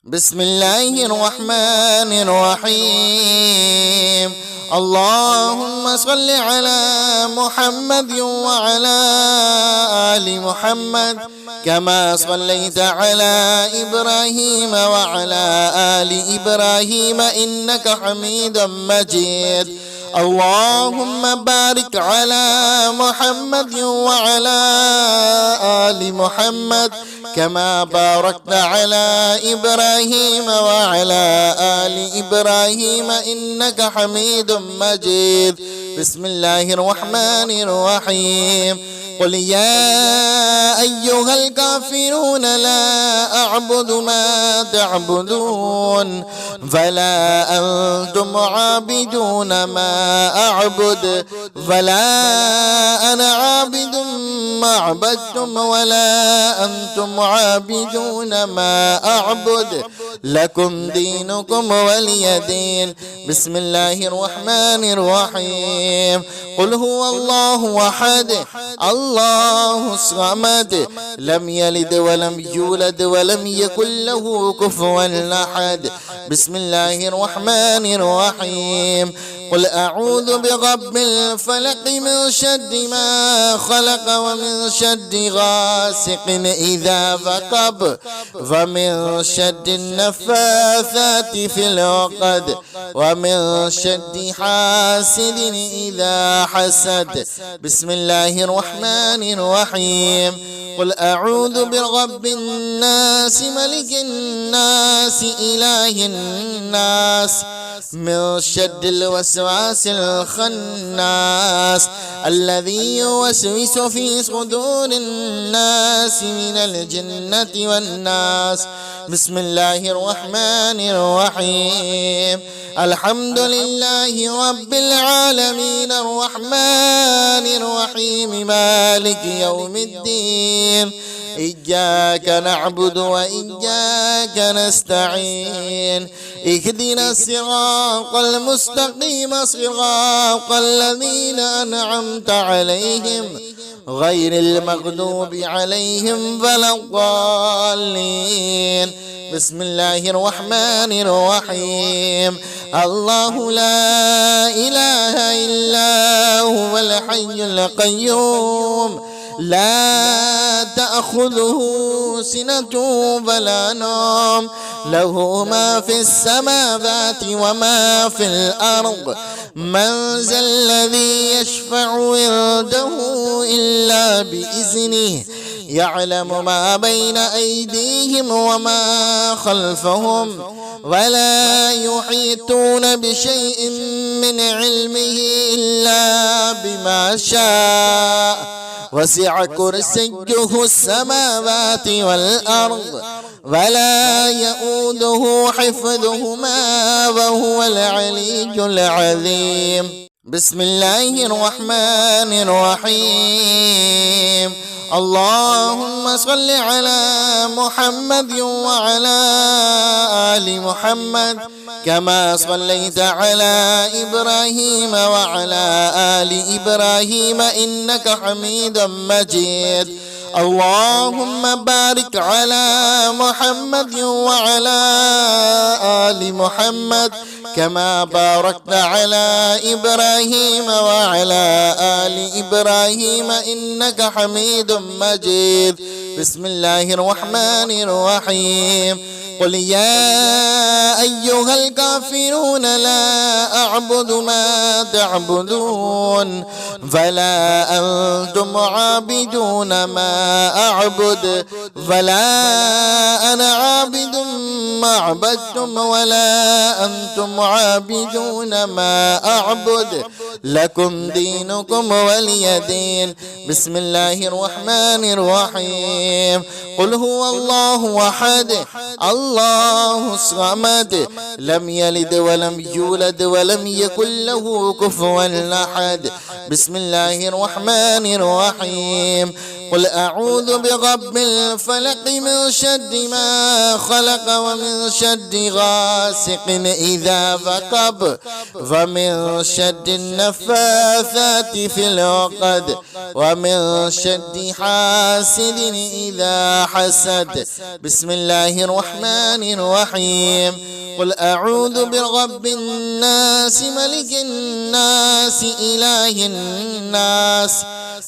بسم الله الرحمن الرحيم. اللهم صل على محمد وعلى آل محمد كما صليت على إبراهيم وعلى آل إبراهيم إنك حميد مجيد. اللهم بارك على محمد وعلى آل محمد كما باركت على إبراهيم وعلى آل إبراهيم إنك حميد مجيد. بسم الله الرحمن الرحيم. قل يا أيها الكافرون لا أعبد ما تعبدون فلا أنتم عابدون ما أعبد ولا أنا عابد ما عبدتم ولا أنتم عابدون ما أعبد لكم دينكم ولي دين. بسم الله الرحمن الرحيم. قل هو الله أحد الله الصمد لم يلد ولم يولد ولم يكن له كفوا أحد. بسم الله الرحمن الرحيم. قل أعوذ برب الفلق من شر ما خلق ومن شر غاسق إذا وقب ومن شر النفاثات في العقد ومن شر حاسد إذا حسد. بسم الله الرحمن الرحيم. قل أعوذ برب الناس ملك الناس إله الناس من شر الوسواس الخناس الذي يوسوس في صدور الناس من الجنة والناس. بسم الله الرحمن الرحيم. الحمد لله رب العالمين الرحمن الرحيم مالك يوم الدين إياك نعبد وإياك نستعين اهدنا الصراط المستقيم صراط الذين أنعمت عليهم غير المغضوب عليهم ولا الضالين. بسم الله الرحمن الرحيم. الله لا إله إلا هو الحي القيوم لا تأخذه سنة ولا نوم له ما في السماوات وما في الأرض من ذا الذي يشفع عنده إلا بإذنه يعلم ما بين أيديهم وما خلفهم ولا يحيطون بشيء من علمه إلا بما شاء وسع كرسيه السماوات والأرض ولا يؤوده حفظهما وهو العلي العظيم. بسم الله الرحمن الرحيم. اللهم صل على محمد وعلى آل محمد كما صليت على إبراهيم وعلى آل إبراهيم إنك حميد مجيد. اللهم بارك على محمد وعلى آل محمد كما باركت على إبراهيم وعلى آل إبراهيم إنك حميد مجيد. بسم الله الرحمن الرحيم. قل يا أيها الكافرون لا أعبد ما تعبدون فلا أنتم عابدون ما أعبد ولا أنا عابد ما عبدتم ولا أنتم عابدون ما أعبد لكم دينكم ولي دين. بسم الله الرحمن الرحيم. قل هو الله أحد الله الصمد لم يلد ولم يولد ولم يكن له كفوا أحد. بسم الله الرحمن الرحيم. قل أعوذ برب الفلق من شر ما خلق ومن ومن شر غاسق إذا وقب ومن شر النفاثات في العقد ومن شر حاسد إذا حسد. بسم الله الرحمن الرحيم. قل أعوذ برب الناس ملك الناس إله الناس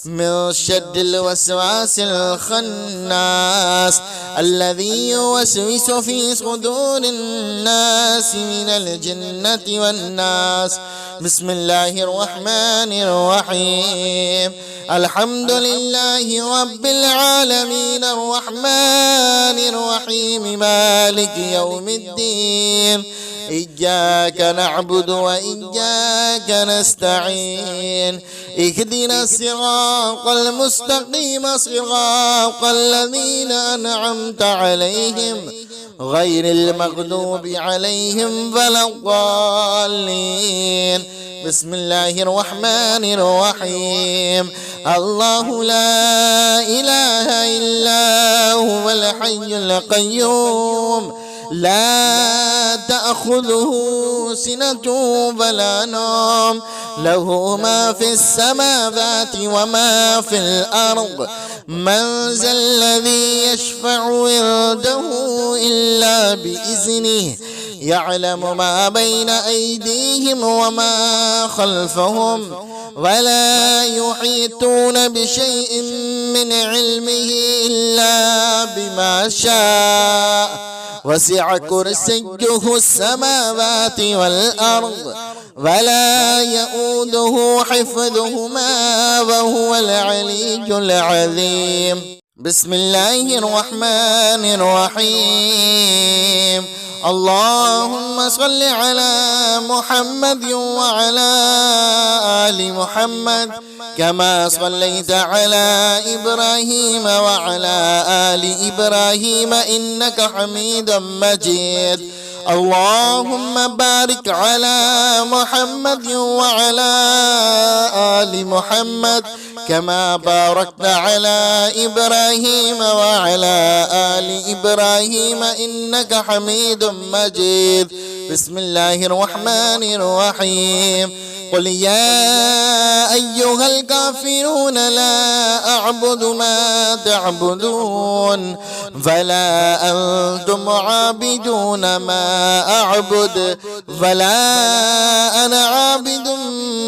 من شر الوسواس الخناس الذي يوسوس في صدور الناس من الجنة والناس. بسم الله الرحمن الرحيم. الحمد لله رب العالمين الرحمن الرحيم مالك يوم الدين إياك نعبد وإياك نستعين اهدنا الصراط المستقيم صراط الذين أنعمت عليهم غير المغضوب عليهم ولا الضالين. بسم الله الرحمن الرحيم. الله لا إله إلا هو الحي القيوم لا تأخذه سنة ولا نوم له ما في السماوات وما في الأرض من ذا الذي يشفع عنده إلا بإذنه يعلم ما بين أيديهم وما خلفهم ولا يحيطون بشيء من علمه إلا بما شاء وسع كرسيه السماوات والأرض ولا يؤوده حفظهما وهو العلي العظيم. بسم الله الرحمن الرحيم. اللهم صل على محمد وعلى آل محمد كما صليت على إبراهيم وعلى آل إبراهيم إنك حميد مجيد. اللهم بارك على محمد وعلى آل محمد كما باركت على إبراهيم وعلى آل إبراهيم إنك حميد مجيد. بسم الله الرحمن الرحيم. قل يا أيها الكافرون لا أعبد ما تعبدون فلا أنتم عابدون ما أعبد ولا أنا عابد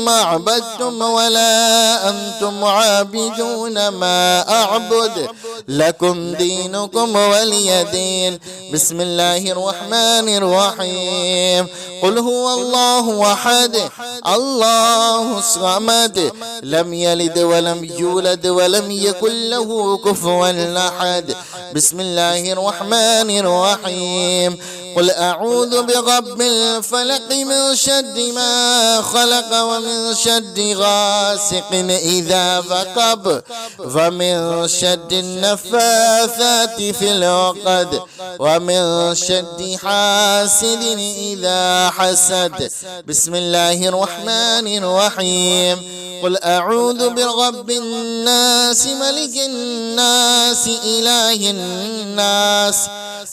ما عبدتم ولا أنتم عابدون ما أعبد لكم دينكم ولي دين. بسم الله الرحمن الرحيم. قل هو الله أحد الله الصمد لم يلد ولم يولد ولم يكن له كفوا أحد. بسم الله الرحمن الرحيم. قل أعوذ برب الفلق من شر ما خلق ومن شر غاسق إذا وقب ومن شر النفاثات في العقد ومن شر حاسد إذا حسد. بسم الله الرحمن الرحيم. قل أعوذ برب الناس ملك الناس إله الناس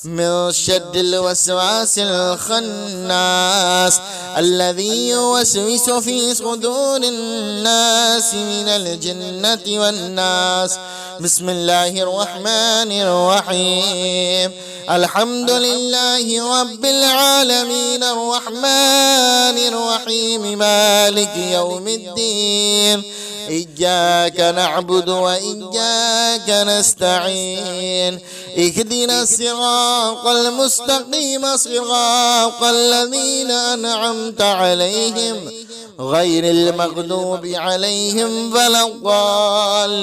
من شر الوسواس الخناس الذي يوسوس في صدور الناس من الجنة والناس. بسم الله الرحمن الرحيم. الحمد لله رب العالمين الرحمن الرحيم مالك يوم الدين إياك نعبد وإياك نستعين اهدنا الصراط المستقيم صراط الذين أنعمت عليهم غير المغضوب عليهم ولا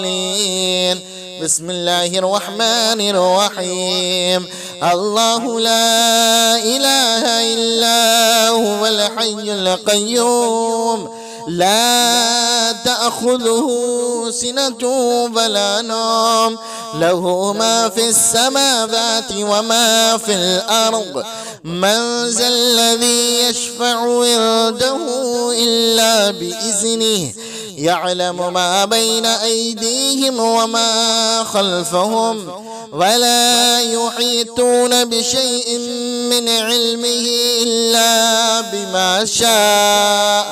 الضالين. بسم الله الرحمن الرحيم. الله لا إله إلا هو الحي القيوم لا تأخذه سنة ولا نوم له ما في السماوات وما في الأرض من ذا الذي يشفع عنده إلا بإذنه يعلم ما بين أيديهم وما خلفهم ولا يحيطون بشيء من علمه إلا بما شاء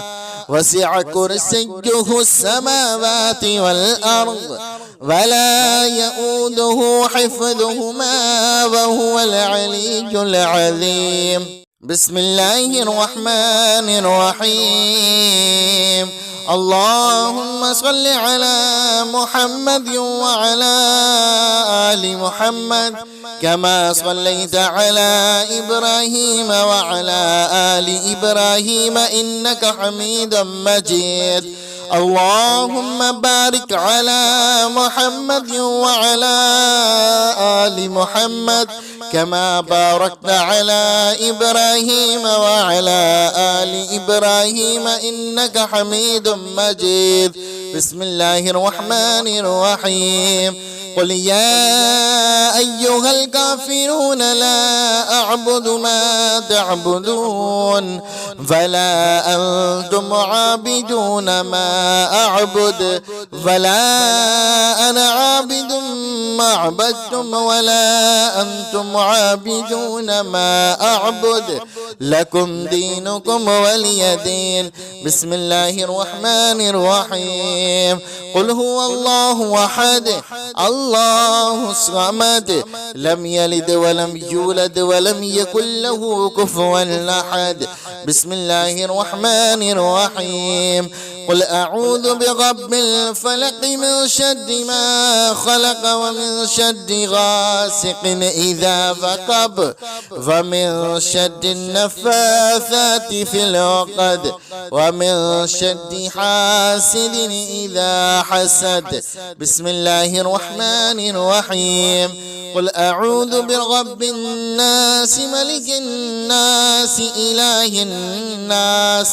وسع كرسيه السماوات والأرض ولا يؤوده حفظهما وهو العلي العظيم. بسم الله الرحمن الرحيم. اللهم صل على محمد وعلى آل محمد كما صليت على إبراهيم وعلى آل إبراهيم إنك حميد مجيد. اللهم بارك على محمد وعلى آل محمد كما باركت على إبراهيم وعلى آل إبراهيم إنك حميد مجيد. بسم الله الرحمن الرحيم. قل يا أيها الكافرون لا أعبد ما تعبدون فلا أنتم عابدون ما أعبد ولا أنا عابد ما عبدتم ولا أنتم عابدون ما أعبد لكم دينكم ولي دين. بسم الله الرحمن الرحيم. قل هو الله أحد الله الصمد لم يلد ولم يولد ولم يكن له كفوا أحد. بسم الله الرحمن الرحيم. قل أعوذ برب الفلق من شر ما خلق ومن شر غاسق إذا وقب ومن شر النفاثات في العقد ومن شر حاسد إذا حسد. بسم الله الرحمن الرحيم. قل أعوذ برب الناس ملك الناس إله الناس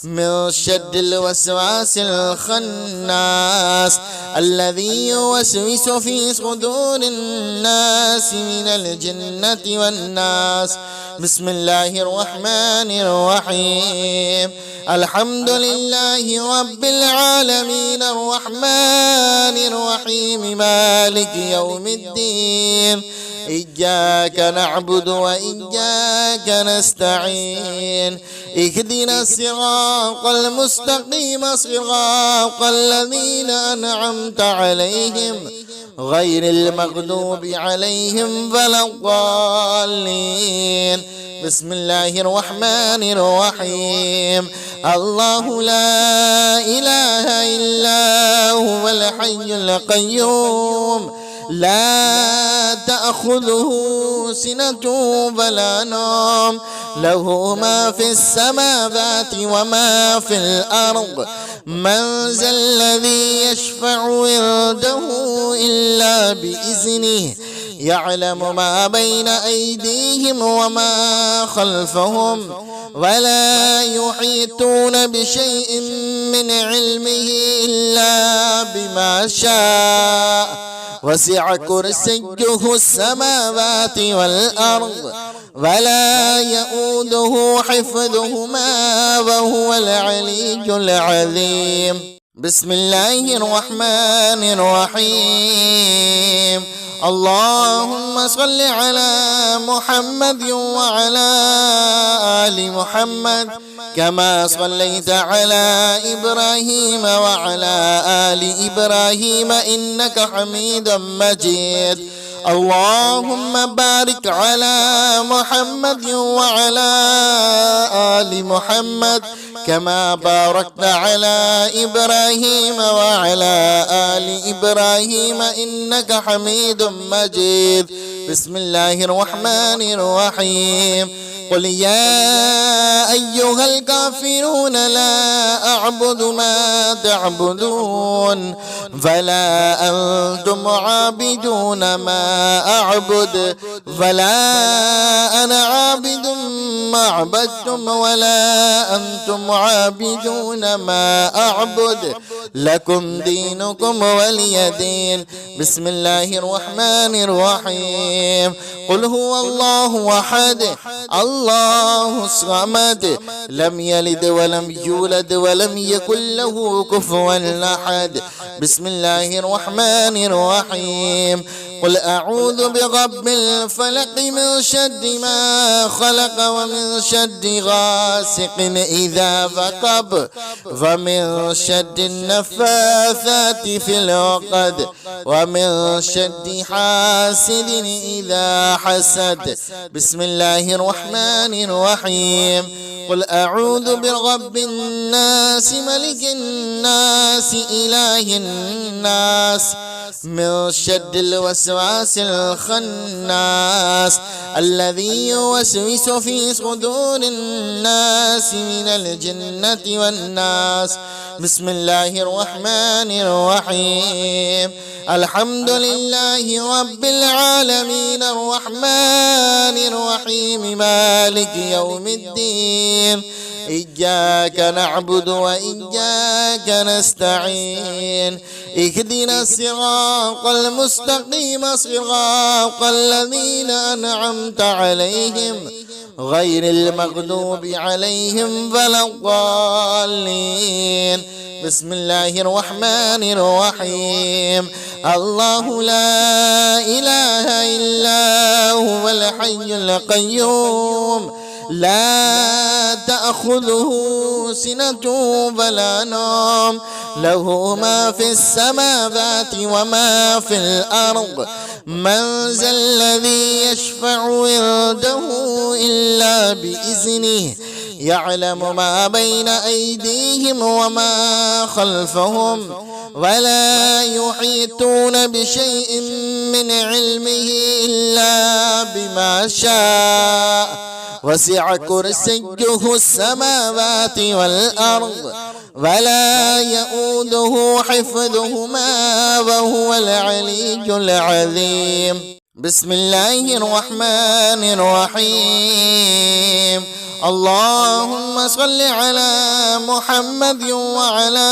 من شر الوسواس الخناس الذي يوسوس في صدور الناس من الجنة والناس. بسم الله الرحمن الرحيم. الحمد لله رب العالمين الرحمن الرحيم مالك يوم الدين إياك نعبد وإياك نستعين اهدنا الصراط المستقيم صراط الذين أنعمت عليهم غير المغضوب عليهم ولا الضالين. بسم الله الرحمن الرحيم. الله لا إله إلا هو الحي القيوم لا تأخذه سنة ولا نوم له ما في السماوات وما في الأرض من ذا الذي يشفع عنده إلا بإذنه يعلم ما بين أيديهم وما خلفهم ولا يحيطون بشيء من علمه إلا بما شاء وسع كرسيه السماوات والأرض ولا يؤوده حفظهما وهو العلي العظيم. بسم الله الرحمن الرحيم. اللهم صل على محمد وعلى آل محمد كما صليت على إبراهيم وعلى آل إبراهيم إنك حميد مجيد. اللهم بارك على محمد وعلى آل محمد كما باركت على إبراهيم وعلى آل إبراهيم إنك حميد مجيد. بسم الله الرحمن الرحيم. قل يا أيها الكافرون لا أعبد ما تعبدون فلا أنتم عابدون ما أعبد ولا أنا عابد ما عبدتم ولا أنتم عابدون ما أعبد لكم دينكم ولي دين. بسم الله الرحمن الرحيم. قل هو الله أحد الله الصمد لم يلد ولم يولد ولم يكن له كفوا أحد. بسم الله الرحمن الرحيم. قل أعوذ برب الفلق من شر ما خلق ومن شر غاسق إذا وقب ومن شر النفاثات في العقد ومن شر حاسد إذا حسد. بسم الله الرحمن الرحيم. قل أعوذ برب الناس ملك الناس إله الناس من شر الوسواس الخناس الذي يوسوس في صدور الناس من الجنة والناس. بسم الله الرحمن الرحيم. الحمد لله رب العالمين الرحمن الرحيم مالك يوم الدين. إياك نعبد وإياك نستعين. اهدنا الصراط المستقيم صراط الذين أنعمت عليهم غير المغضوب عليهم ولا الضالين. بسم الله الرحمن الرحيم. الله لا إله إلا هو الحي القيوم لا تأخذه سنة ولا نوم له ما في السماوات وما في الأرض. من ذا الذي يشفع عنده إلا بإذنه يعلم ما بين أيديهم وما خلفهم ولا يحيطون بشيء من علمه إلا بما شاء. وسع كرسيه السماوات والأرض ولا يؤوده حفظهما وهو العلي العظيم. بسم الله الرحمن الرحيم. اللهم صل على محمد وعلى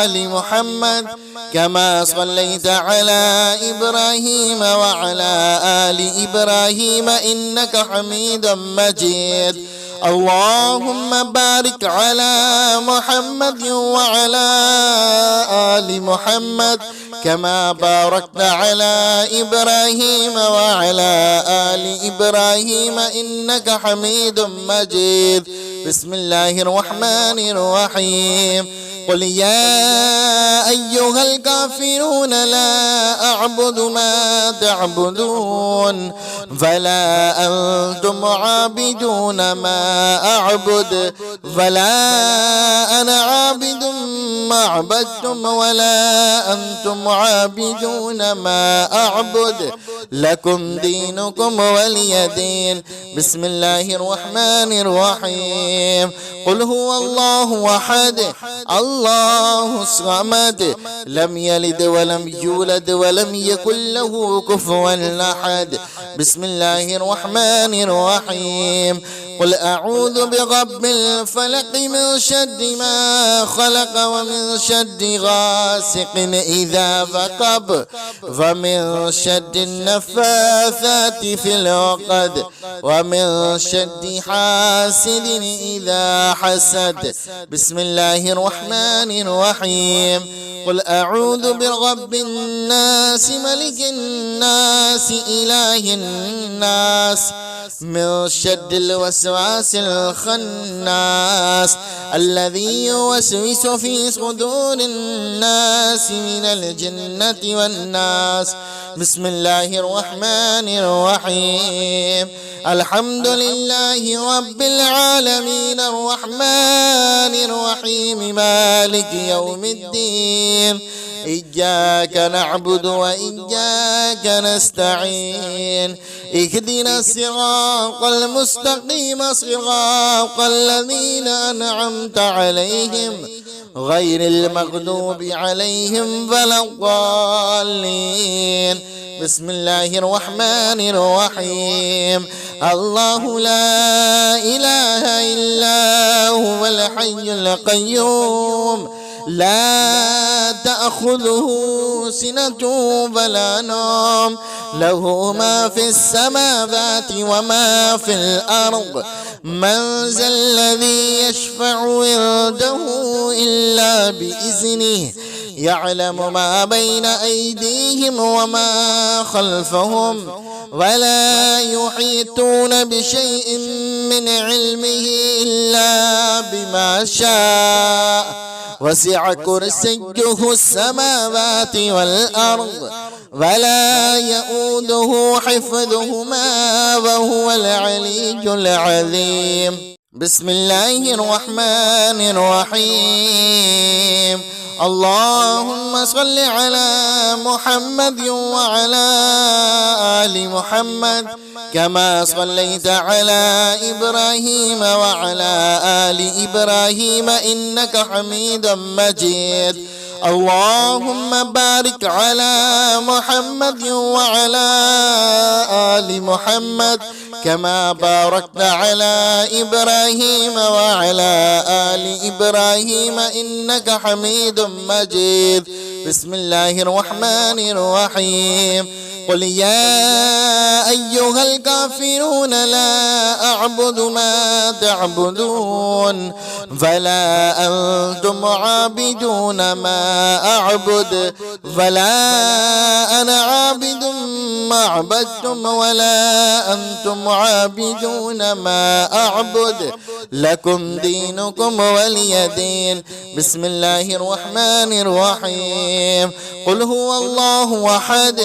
آل محمد كما صليت على إبراهيم وعلى آل إبراهيم إنك حميد مجيد. اللهم بارك على محمد وعلى آل محمد كما باركت على إبراهيم وعلى آل إبراهيم إنك حميد مجيد. بسم الله الرحمن الرحيم. قل يا أيها الكافرون لا أعبد ما تعبدون ولا أنتم عابدون ما أعبد ولا أنا عابد ما عبدتم ولا أنتم عابدون ما أعبد لكم دينكم ولي دين. بسم الله الرحمن الرحيم. قل هو الله أحد الله الصمد لم يلد ولم يولد ولم يكن له كفوا أحد. بسم الله الرحمن الرحيم. قل أعوذ برب الفلق من شر ما خلق ومن شر غاسق إذا وقب ومن شر النفاثات في العقد ومن شر حاسد إذا حسد. بسم الله الرحمن الرحيم. قل أعوذ برب الناس ملك الناس إله الناس من شر الوسواس الخناس الذي يوسوس في صدور الناس من الجنة والناس. بسم الله الرحمن الرحيم. الحمد لله رب العالمين الرحمن الرحيم مالك يوم الدين. إياك نعبد وإياك نستعين. اهدنا الصراط المستقيم صراط الذين أنعمت عليهم غير المغضوب عليهم ولا الضالين. بسم الله الرحمن الرحيم. الله لا إله إلا هو الحي القيوم لا تأخذه سنة ولا نوم له ما في السماوات وما في الأرض من ذا الذي يشفع عنده إلا بإذنه يعلم ما بين أيديهم وما خلفهم ولا يحيطون بشيء من علمه إلا بما شاء وسع كرسيه السماوات والأرض ولا يؤوده حفظهما وهو العلي العظيم. بسم الله الرحمن الرحيم. اللهم صل على محمد وعلى آل محمد كما صليت على إبراهيم وعلى آل إبراهيم إنك حميد مجيد. اللهم بارك على محمد وعلى آل محمد كما باركت على إبراهيم وعلى آل إبراهيم إنك حميد مجيد. بسم الله الرحمن الرحيم. قل يا أيها الكافرون لا أعبد ما تعبدون فلا أنتم عابدون ما أعبد ولا أنا عابد ما عبدتم ولا أنتم عابدون ما أعبد لكم دينكم ولي دين. بسم الله الرحمن الرحيم. قل هو الله أحد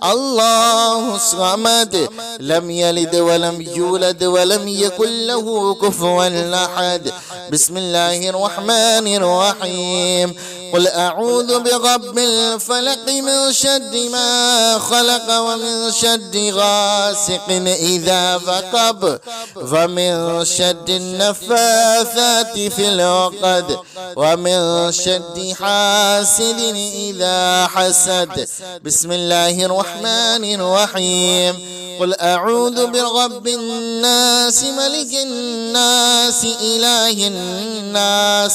الله الصمد لم يلد ولم يولد ولم يكن له كفوا أحد. بسم الله الرحمن الرحيم. قل أعوذ برب الفلق من شر ما خلق ومن شر غاسق إذا وقب ومن شر النفاثات في العقد ومن شر حاسد إذا حسد. بسم الله الرحمن الرحيم. قل أعوذ برب الناس ملك الناس إله الناس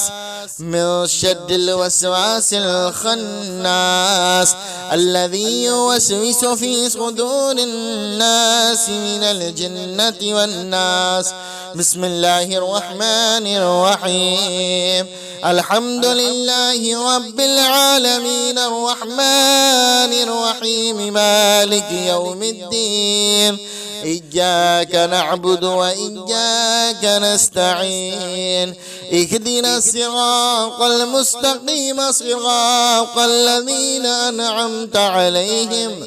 من شر الوسواس الخناس الذي يوسوس في صدور الناس من الجنة والناس. بسم الله الرحمن الرحيم. الحمد لله رب العالمين الرحمن الرحيم مالك يوم الدين إياك نعبد وإياك نستعين اهدنا الصراط المستقيم صراط الذين أنعمت عليهم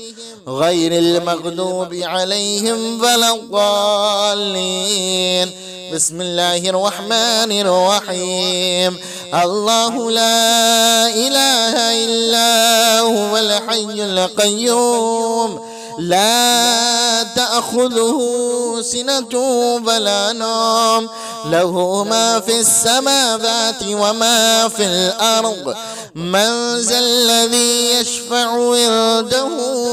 غير المغضوب عليهم ولا الضالين. بسم الله الرحمن الرحيم. الله لا إله إلا هو الحي القيوم لا تأخذه سنة ولا نوم له ما في السماوات وما في الأرض من ذا الذي يشفع عنده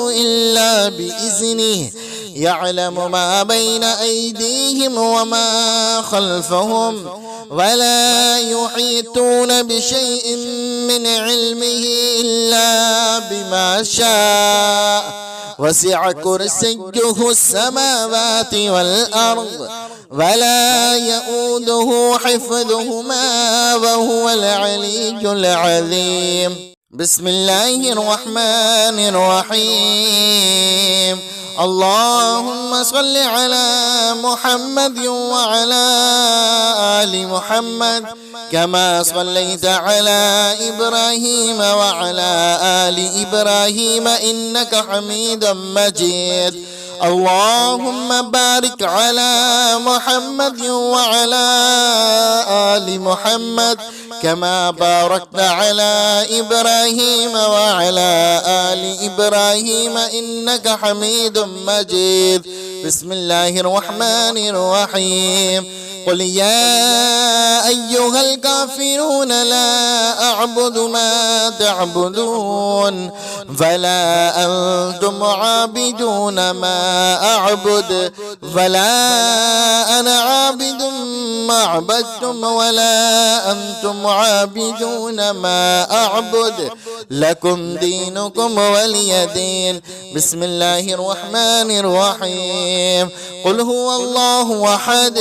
إلا بإذنه يعلم ما بين أيديهم وما خلفهم ولا يحيطون بشيء من علمه إلا بما شاء وسع كرسيه السماوات والأرض ولا يؤوده حفظهما وهو العلي العظيم. بسم الله الرحمن الرحيم. اللهم صل على محمد وعلى آل محمد كما صليت على إبراهيم وعلى آل إبراهيم إنك حميد مجيد. اللهم بارك على محمد وعلى آل محمد كما باركت على إبراهيم وعلى آل إبراهيم إنك حميد مجيد. بسم الله الرحمن الرحيم قل يا أيها الكافرون لا أعبد ما تعبدون فلا أنتم عابدون ما أعبد ولا أنا عابد ما عبدتم ولا أنتم عابدون ما أعبد لكم دينكم ولي دين. بسم الله الرحمن الرحيم قل هو الله أحد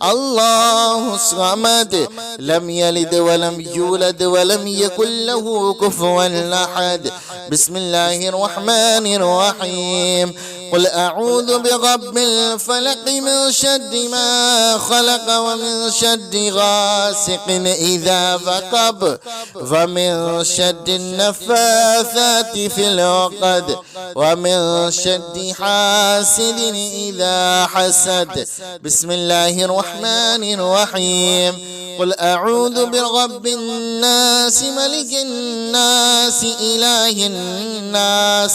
الله الصمد لم يلد ولم يولد ولم يكن له كفوا أحد. بسم الله الرحمن الرحيم قل أعوذ برب الفلق من شر ما خلق ومن شر غاسق إذا وقب ومن شر النفاثات في العقد ومن شر حاسد إذا حسد. بسم الله الرحمن الرحيم قل أعوذ برب الناس ملك الناس إله الناس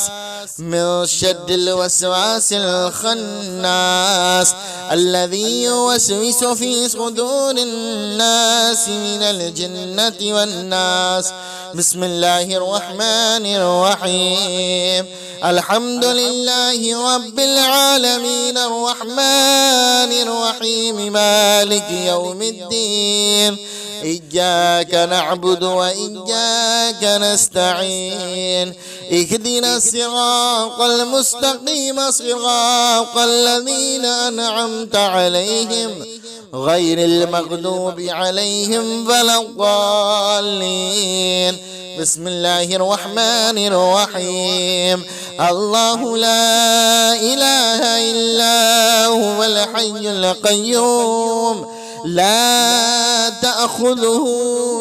من شر الوسواس الخناس الذي يوسوس في صدور الناس من الجنة والناس. بسم الله الرحمن الرحيم الحمد لله رب العالمين الرحمن الرحيم مالك يوم الدين إياك نعبد وإياك نستعين اهدنا الصراط المستقيم صراط الذين أنعمت عليهم غير المغضوب عليهم ولا الضالين. بسم الله الرحمن الرحيم الله لا إله إلا هو الحي القيوم لا تأخذه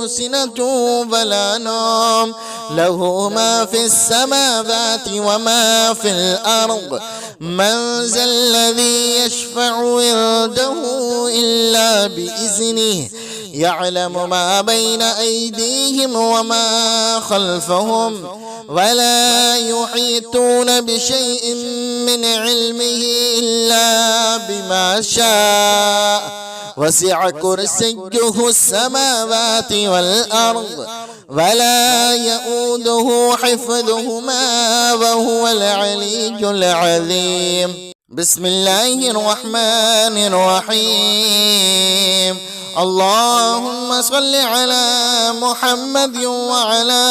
سنة ولا نوم له ما في السماوات وما في الأرض من ذا الذي يشفع عنده إلا بإذنه يعلم ما بين أيديهم وما خلفهم ولا يحيطون بشيء من علمه إلا بما شاء وسع كرسيه السماوات والأرض ولا يؤوده حفظهما وهو العلي العظيم. بسم الله الرحمن الرحيم اللهم صل على محمد وعلى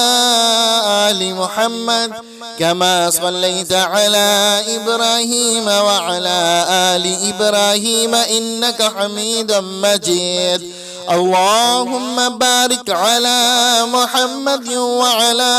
آل محمد كما صليت على إبراهيم وعلى آل إبراهيم إنك حميد مجيد. اللهم بارك على محمد وعلى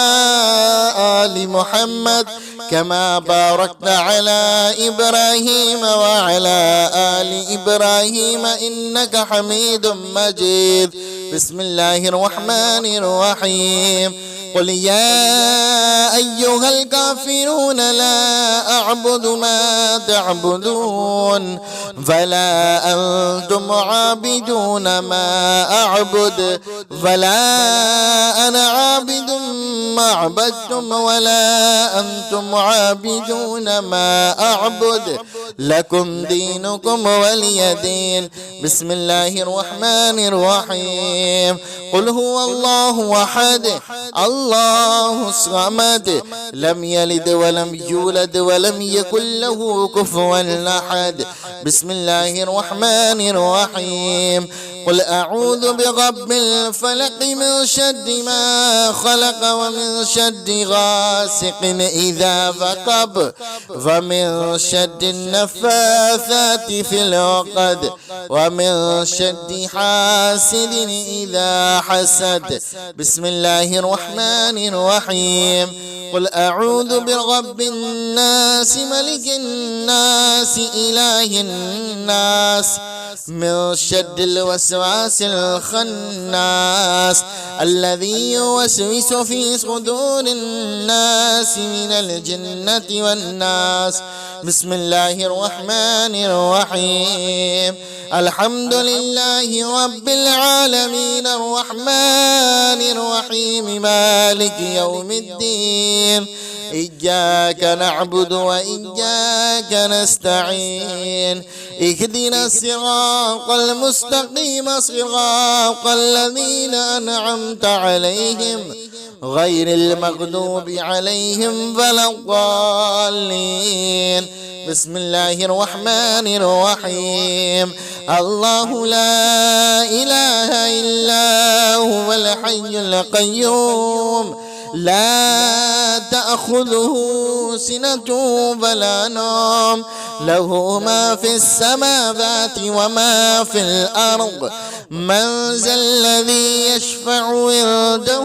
آل محمد كما باركت على إبراهيم وعلى آل إبراهيم إنك حميد مجيد. بسم الله الرحمن الرحيم قل يا أيها الكافرون لا أعبد ما تعبدون فلا أنتم عابدون ما أعبد ولا أنا عابد ما عبدتم ولا أنتم عابدون ما أعبد لكم دينكم ولي دين. بسم الله الرحمن الرحيم قل هو الله أحد الله الصمد لم يلد ولم يولد ولم يكن له كفوا أحد. بسم الله الرحمن الرحيم قل أعوذ برب الفلق من شر ما خلق ومن شر غاسق إذا وقب ومن شر النفاثات في العقد ومن شر حاسد إذا حسد. بسم الله الرحمن الرحيم قل أعوذ برب الناس ملك الناس إله الناس من شر الوسواس الخناس الذي يوسوس في صدور الناس من الجنة والناس. بسم الله الرحمن الرحيم الحمد لله رب العالمين الرحمن الرحيم مالك يوم الدين إياك نعبد وإياك نستعين اهدنا الصراط المستقيم صراط الذين أنعمت عليهم غير المغضوب عليهم ولا الضالين. بسم الله الرحمن الرحيم. الله لا إله إلا هو الحي القيوم لا تأخذه سنة ولا نوم له ما في السماوات وما في الأرض من ذا الذي يشفع عنده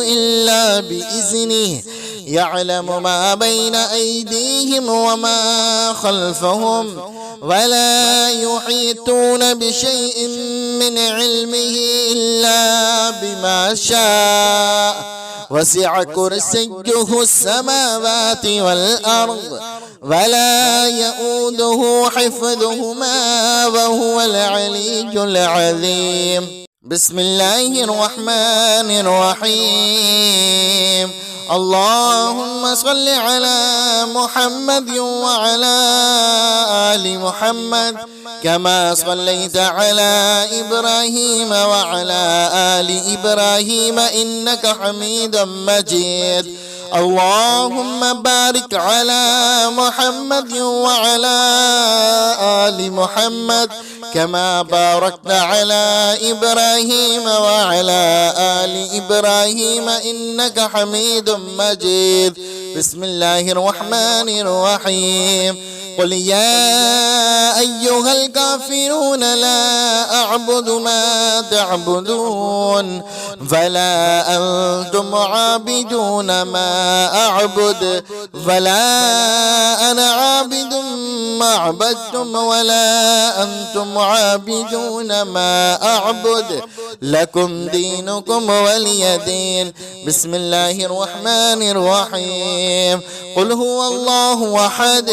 إلا بإذنه يعلم ما بين أيديهم وما خلفهم ولا يحيطون بشيء من علمه إلا بما شاء وسع كرسيه السماوات والأرض ولا يؤوده حفظهما وهو العلي العظيم. بسم الله الرحمن الرحيم. اللهم صل على محمد وعلى آل محمد كما صليت على إبراهيم وعلى آل إبراهيم إنك حميد مجيد. اللهم بارك على محمد وعلى آل محمد كما باركت على إبراهيم وعلى آل إبراهيم إنك حميد مجيد. بسم الله الرحمن الرحيم. قل يا أيها الكافرون لا أعبد ما تعبدون فلا أنتم عابدون ما أعبد ولا أنا عابد ما عبدتم ولا أنتم عابدون ما أعبد لكم دينكم ولي دين. بسم الله الرحمن الرحيم. قل هو الله أحد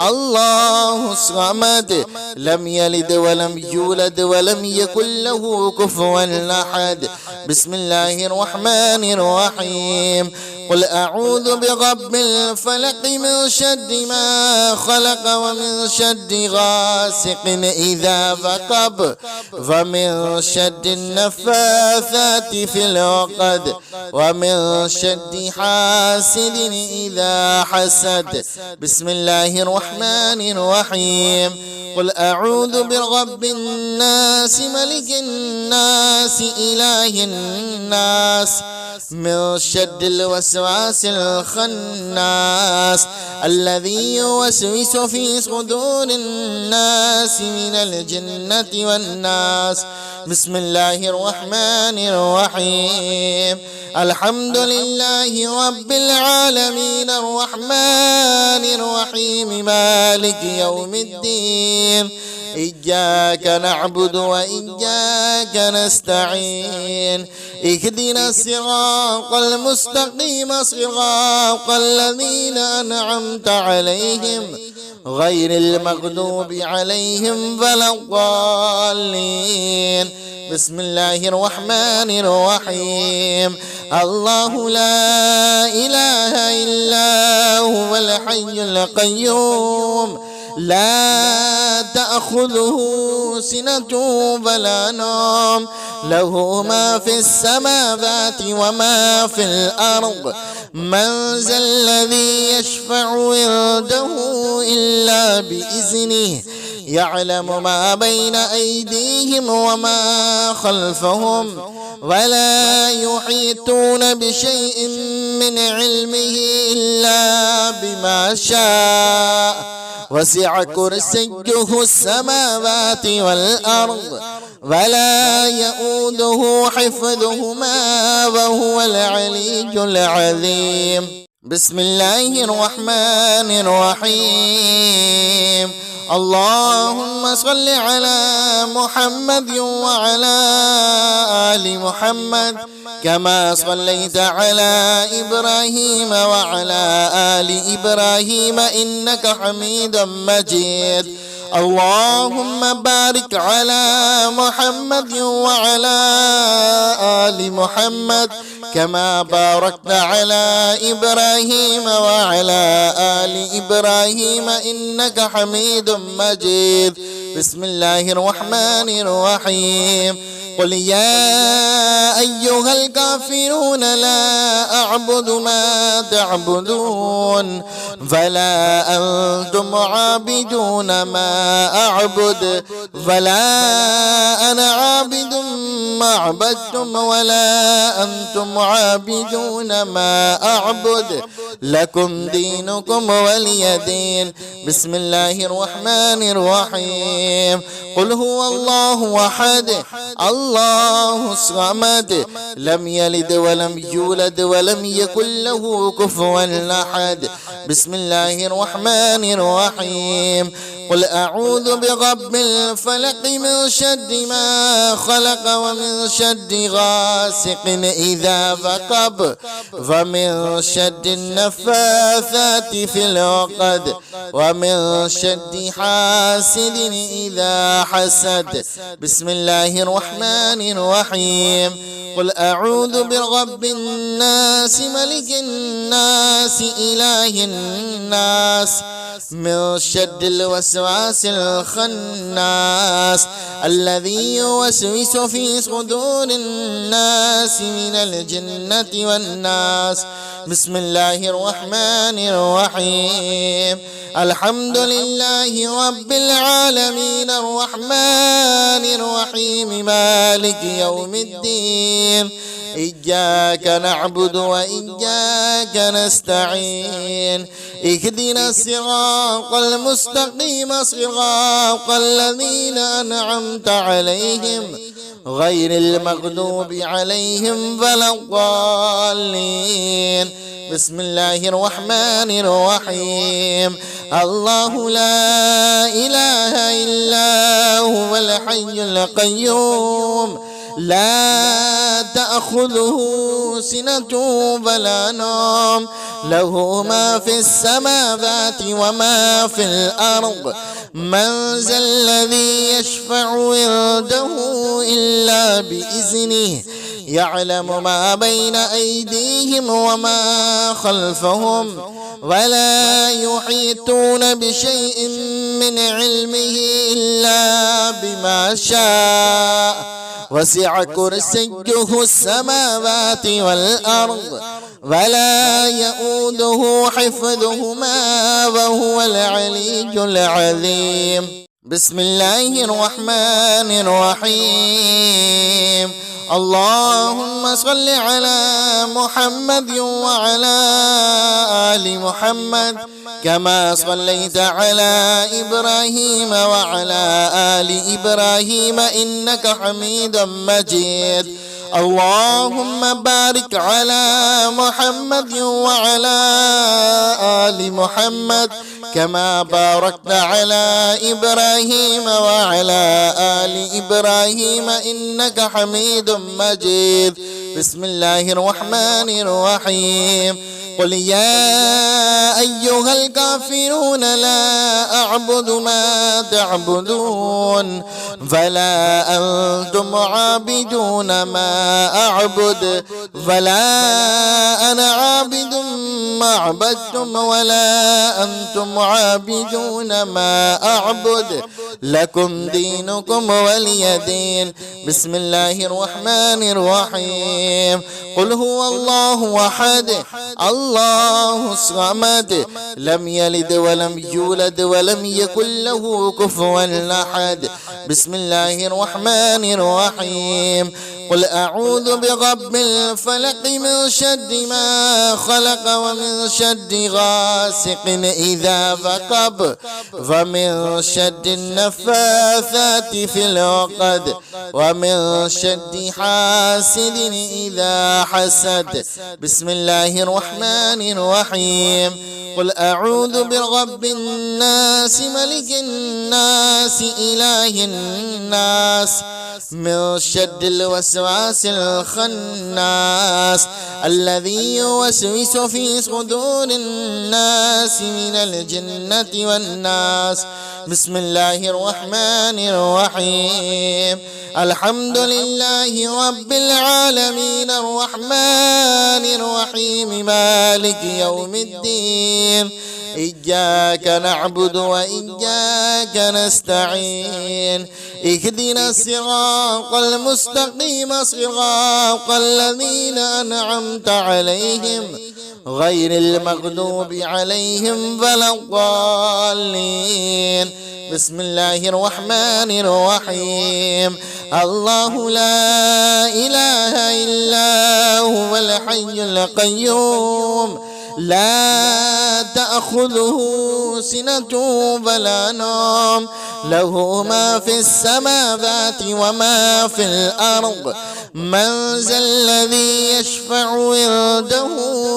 الله الصمد لم يلد ولم يولد ولم يكن له كفوا أحد. بسم الله الرحمن الرحيم. قل أعوذ برب الفلق من شر ما خلق ومن شر غاسق إذا وقب ومن شر النفاثات في العقد ومن شر حاسد إذا حسد. بسم الله الرحمن الرحيم. قل أعوذ برب الناس ملك الناس إله الناس من شر الوسواس الخناس الذي يوسوس في صدور الناس من الجنة والناس. بسم الله الرحمن الرحيم. الحمد لله رب العالمين الرحمن الرحيم مالك يوم الدين إياك نعبد وإياك نستعين اهدنا الصراط المستقيم صراط الذين أنعمت عليهم غير المغضوب عليهم ولا الضالين. بسم الله الرحمن الرحيم. الله لا إله إلا هو الحي القيوم لا تأخذه سنة ولا نوم له ما في السماوات وما في الأرض من ذا الذي يشفع عنده إلا بإذنه يعلم ما بين أيديهم وما خلفهم ولا يحيطون بشيء من علمه إلا بما شاء وسع كرسيه السماوات والأرض ولا يؤوده حفظهما وهو العلي العظيم. بسم الله الرحمن الرحيم. اللهم صل على محمد وعلى آل محمد كما صليت على إبراهيم وعلى آل إبراهيم إنك حميد مجيد. اللهم بارك على محمد وعلى آل محمد كما باركت على إبراهيم وعلى آل إبراهيم إنك حميد مجيد. بسم الله الرحمن الرحيم. قل يا أيها الكافرون لا أعبد ما تعبدون فلا أنتم عابدون ما أعبد ولا أنا عابد ما عبدتم ولا أنتم عابدون ما أعبد لكم دينكم ولي دين. بسم الله الرحمن الرحيم. قل هو الله أحد الله الصمد لم يلد ولم يولد ولم يكن له كفوا أحد. بسم الله الرحمن الرحيم. قل أعوذ برب الفلق من شر ما خلق ومن شر غاسق إذا وقب ومن شر النفاثات في العقد ومن شر حاسد إذا حسد. بسم الله الرحمن الرحيم. قل أعوذ برب الناس ملك الناس إله الناس من شر الوسواس الخناس الذي يوسوس في صدور الناس من الجنة والناس. بسم الله الرحمن الرحيم. الحمد لله رب العالمين الرحمن الرحيم مالك يوم الدين إياك نعبد وإياك نستعين اهدنا الصراط المستقيم صراط الذين أنعمت عليهم غير المغضوب عليهم ولا الضالين. بسم الله الرحمن الرحيم. الله لا إله إلا هو الحي القيوم لا تأخذه سنة ولا نوم له ما في السماوات وما في الأرض من ذا الذي يشفع عنده إلا بإذنه يعلم ما بين أيديهم وما خلفهم ولا يحيطون بشيء من علمه إلا بما شاء وسع كرسيه السماوات والأرض ولا يؤوده حفظهما وهو العلي العظيم. بسم الله الرحمن الرحيم. اللهم صل على محمد وعلى آل محمد كما صليت على إبراهيم وعلى آل إبراهيم إنك حميد مجيد. اللهم بارك على محمد وعلى آل محمد كما باركت على إبراهيم وعلى آل إبراهيم إنك حميد مجيد. بسم الله الرحمن الرحيم. قل يا أيها الكافرون لا أعبد ما تعبدون فلا أنتم عابدون ما أعبد ولا أنا عابد ما عبدتم ولا أنتم عابدون ما أعبد لكم دينكم ولي دين. بسم الله الرحمن الرحيم. قل هو الله أحد الله الصمد لم يلد ولم يولد ولم يكن له كفوا أحد. بسم الله الرحمن الرحيم. قل أعوذ برب الفلق من شر ما خلق ومن شر غاسق إذا وقب ومن شر النفاثات في العقد ومن شر حاسد إذا حسد. بسم الله الرحمن الرحيم. قل أعوذ برب الناس ملك الناس إله الناس من شر الوسواس الخناس الذي يوسوس في صدور الناس من الجنة والناس. بسم الله الرحمن الرحيم. الحمد لله رب العالمين الرحمن الرحيم مالك يوم الدين. إياك نعبد وإياك نستعين. اهدنا الصراط المستقيم صراط الذين أنعمت عليهم غير المغضوب عليهم ولا الضالين. بسم الله الرحمن الرحيم. الله لا إله إلا هو الحي القيوم لا تأخذه سنة ولا نوم له ما في السماوات وما في الأرض. من ذا الذي يشفع عنده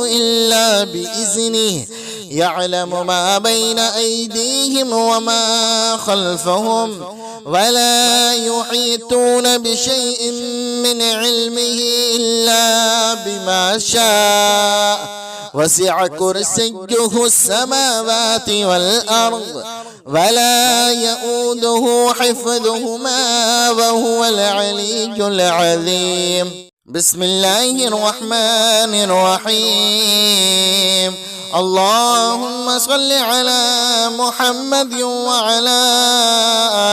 إلا بإذنه يعلم ما بين أيديهم وما خلفهم ولا يحيطون بشيء من علمه إلا بما شاء. وسع كرسيه السماوات والأرض ولا يؤوده حفظهما وهو العلي العظيم. بسم الله الرحمن الرحيم. اللهم صل على محمد وعلى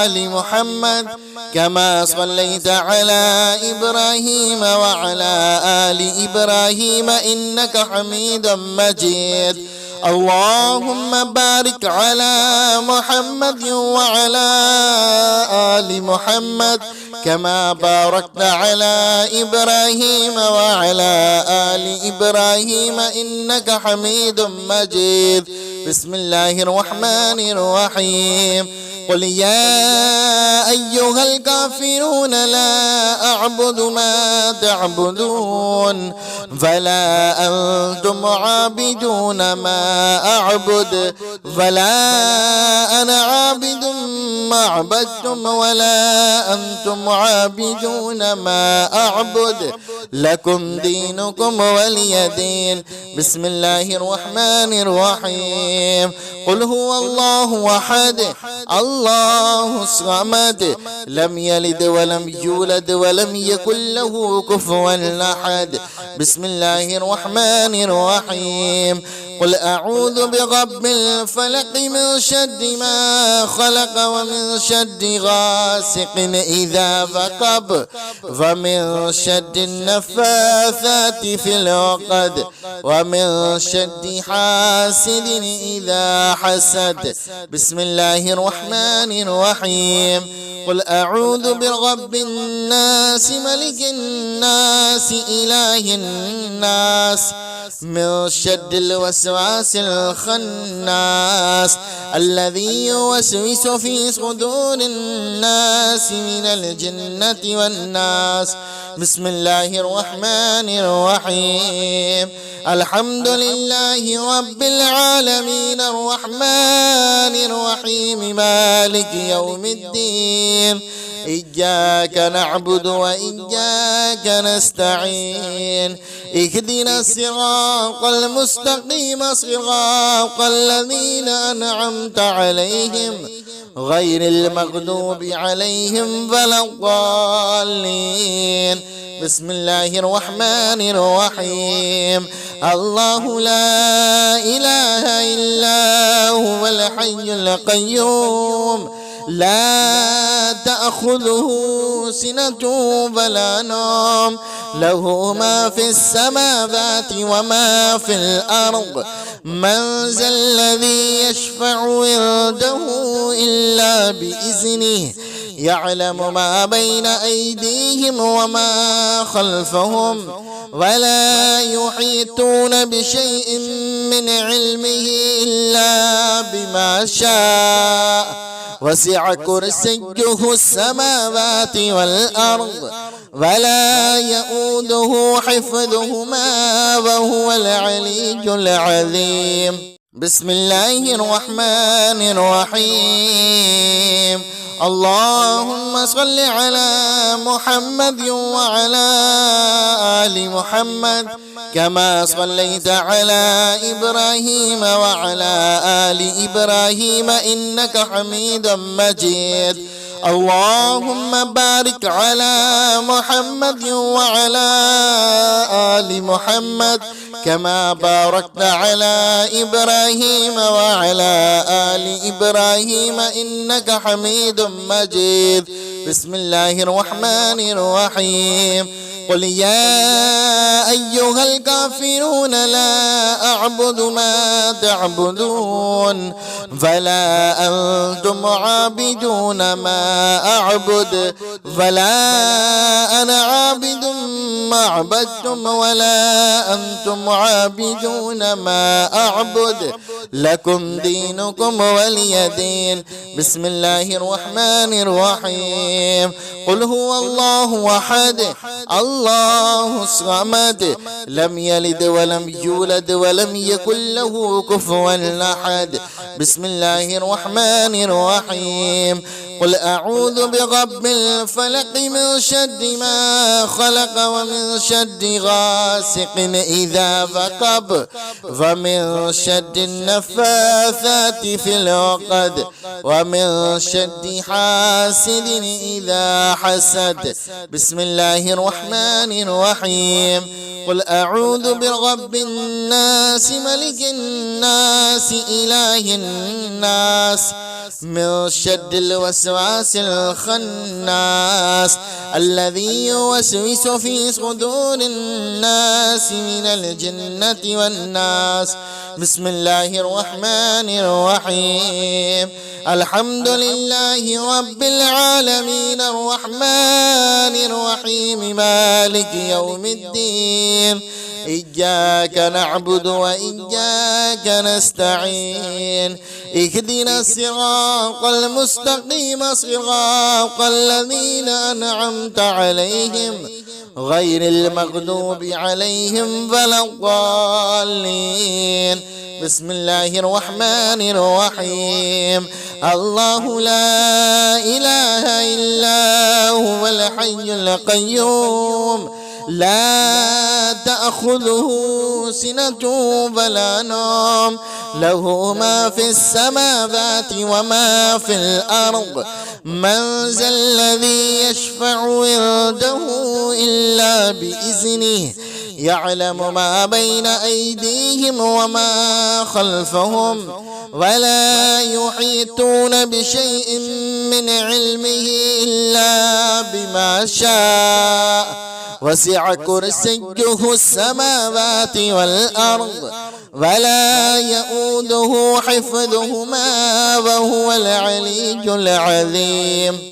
آل محمد كما صليت على إبراهيم وعلى آل إبراهيم إنك حميد مجيد. اللهم بارك على محمد وعلى آل محمد كما باركت على إبراهيم وعلى آل إبراهيم إنك حميد مجيد. بسم الله الرحمن الرحيم. قل يا أيها الكافرون لا أعبد ما تعبدون فلا أنتم عابدون ما أعبد ولا أنا عابد ما عبدتم ولا أنتم عابدون ما أعبد لكم دينكم ولي دين. بسم الله الرحمن الرحيم. قل هو الله أحد الله الصمد لم يلد ولم يولد ولم يكن له كفوا أحد. بسم الله الرحمن الرحيم. قل أعوذ برب الفلق من شر ما خلق ومن شر غاسق إذا وقب ومن شر النفاثات في العقد ومن شر حاسد إذا حسد. بسم الله الرحمن الرحيم. قل أعوذ برب الناس ملك الناس إله الناس من شر الوسواس الخناس الذي يوسوس في صدور الناس من الجنة والناس. بسم الله الرحمن الرحيم. الحمد لله رب العالمين الرحمن الرحيم مالك يوم الدين. إياك نعبد وإياك نستعين. اهدنا الصراط المستقيم صراط الذين أنعمت عليهم غير المغضوب عليهم ولا الضالين. بسم الله الرحمن الرحيم. الله لا إله إلا هو الحي القيوم لا تأخذه سنة ولا نوم له ما في السماوات وما في الأرض. من ذا الذي يشفع عنده إلا بإذنه يعلم ما بين أيديهم وما خلفهم ولا يحيطون بشيء من علمه إلا بما شاء. وسع كرسيه السماوات والأرض ولا يؤوده حفظهما وهو العلي العظيم. بسم الله الرحمن الرحيم. اللهم صل على محمد وعلى آل محمد كما صليت على إبراهيم وعلى آل إبراهيم إنك حميد مجيد. اللهم بارك على محمد وعلى آل محمد كما باركت على إبراهيم وعلى آل إبراهيم إنك حميد مجيد. بسم الله الرحمن الرحيم. قل يا أيها الكافرون لا أعبد ما تعبدون فلا أنتم عابدون ما أعبد ولا أنا عابد ما عبدتم ولا أنتم عابدون ما أعبد لكم دينكم ولي دين. بسم الله الرحمن الرحيم. قل هو الله أحد الله الصمد لم يلد ولم يولد ولم يكن له كفوا أحد. بسم الله الرحمن الرحيم. قل أعوذ برب الفلق من شر ما خلق ومن شر غاسق إذا وقب ومن شر النفاثات في العقد ومن شر حاسد إذا حسد. بسم الله الرحمن الرحيم. قل أعوذ برب الناس ملك الناس إله الناس من شر الوسواس الخناس الذي يوسوس في صدور الناس من الجنة والناس. بسم الله الرحمن الرحيم. الحمد لله رب العالمين الرحمن الرحيم مالك يوم الدين إياك نعبد وإياك نستعين اهدنا الصراط المستقيم صراط الذين أنعمت عليهم غير المغضوب عليهم ولا الضالين. بسم الله الرحمن الرحيم. الله لا إله إلا هو الحي القيوم لا تأخذه سنة ولا نوم له ما في السماوات وما في الأرض من ذا الذي يشفع عنده إلا بإذنه يعلم ما بين أيديهم وما خلفهم ولا يحيطون بشيء من علمه إلا بما شاء وسع كرسيه السماوات والأرض ولا يؤوده حفظهما وهو العلي العظيم.